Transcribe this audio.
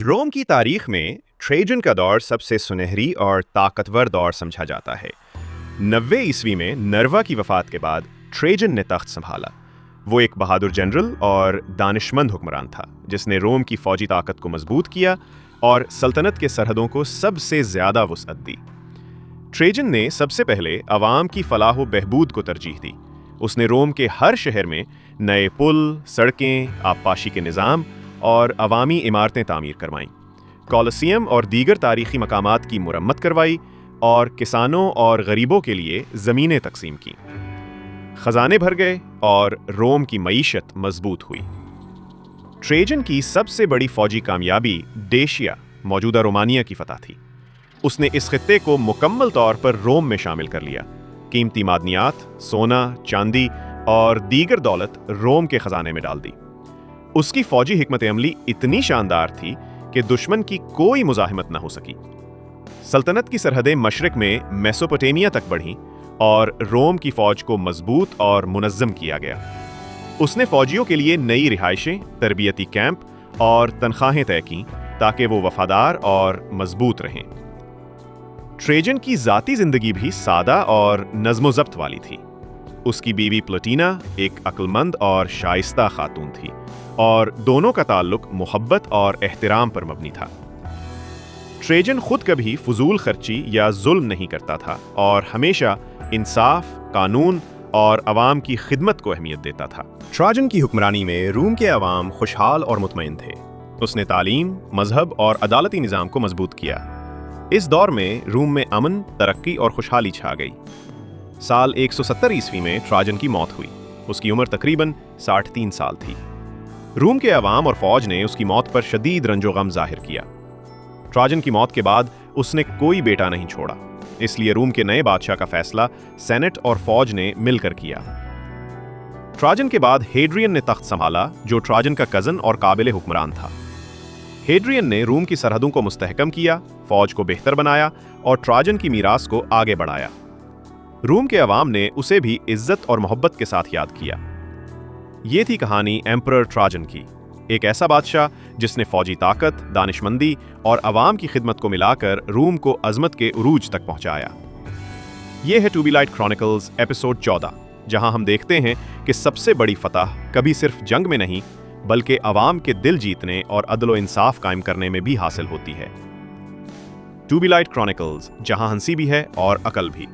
रोम की तारीख में ट्रेजन का दौर सबसे सुनहरी और ताकतवर दौर समझा जाता है। 90 ईस्वी में नर्वा की वफात के बाद ट्रेजन ने तख्त संभाला। वो एक बहादुर जनरल और दानिशमंद हुक्मरान था जिसने रोम की फौजी ताकत को मजबूत किया और सल्तनत के सरहदों को सबसे ज़्यादा वुसअत दी। ट्रेजन ने सबसे पहले अवाम की फलाह व बहबूद को तरजीह दी। उसने रोम के हर शहर में नए पुल, सड़कें, आबपाशी के निज़ाम और अवामी इमारतें तामीर करवाईं। कॉलोसियम और दीगर तारीख़ी मकामात की मुरम्मत करवाई और किसानों और गरीबों के लिए ज़मीनें तकसीम की। ख़जाने भर गए और रोम की मईशत मजबूत हुई। ट्रेजन की सबसे बड़ी फौजी कामयाबी डेशिया, मौजूदा रोमानिया की फतह थी। उसने इस खित्ते को मुकम्मल तौर पर रोम में शामिल कर लिया। कीमती मादनियात, सोना, चांदी और दीगर दौलत रोम के ख़जाने में डाल दी। उसकी फौजी हिकमत अमली इतनी शानदार थी कि दुश्मन की कोई मुज़ाहिमत न हो सकी। सल्तनत की सरहदें मशरिक में मेसोपोटामिया तक बढ़ीं और रोम की फ़ौज को मजबूत और मुनज़्ज़म किया गया। उसने फ़ौजियों के लिए नई रिहाइशें, तरबियती कैंप और तनख्वाहें तय कीं ताकि वो वफ़ादार और मजबूत रहें। ट्रेजन की ज़ाती ज़िंदगी भी सादा और नज़्म-ओ-ज़ब्त वाली थी। उसकी बीवी प्लटीना एक अक्लमंद और शाइस्ता खातून थी और दोनों का ताल्लुक मोहब्बत और एहतराम पर मबनी था। ट्रेजन खुद कभी फजूल खर्ची या जुल्म नहीं करता था और हमेशा इंसाफ, कानून और अवाम की खिदमत को अहमियत देता था। ट्राजन की हुक्मरानी में रूम के अवाम खुशहाल और मुतमईन थे। उसने तालीम, मजहब और अदालती निज़ाम को मजबूत किया। इस दौर में रूम में अमन, तरक्की और खुशहाली छा गई। साल 170 ईस्वी में ट्राजन की मौत हुई। उसकी उम्र तकरीबन 63 साल थी। रूम के अवाम और फौज ने उसकी मौत पर शदीद रंजो गम जाहिर किया। ट्राजन की मौत के बाद उसने कोई बेटा नहीं छोड़ा, इसलिए रूम के नए बादशाह का फैसला सेनेट और फौज ने मिलकर किया। ट्राजन के बाद हेड्रियन ने तख्त संभाला, जो ट्राजन का कज़न और काबिल हुक्मरान था। हेड्रियन ने रूम की सरहदों को मुस्तहकम किया, फौज को बेहतर बनाया और ट्राजन की मीरास को आगे बढ़ाया। रूम के अवाम ने उसे भी इज्जत और मोहब्बत के साथ याद किया। ये थी कहानी एम्परर ट्राजन की, एक ऐसा बादशाह जिसने फौजी ताकत, दानिशमंदी और अवाम की खिदमत को मिलाकर रूम को अजमत के उरूज तक पहुंचाया। ये है to be light chronicles episode 14, जहां हम देखते हैं कि सबसे बड़ी फतह कभी सिर्फ जंग में नहीं बल्कि अवाम के दिल जीतने और अदल व इंसाफ कायम करने में भी हासिल होती है। टू बी लाइट क्रॉनिकल्स, जहां हंसी भी है और अकल भी।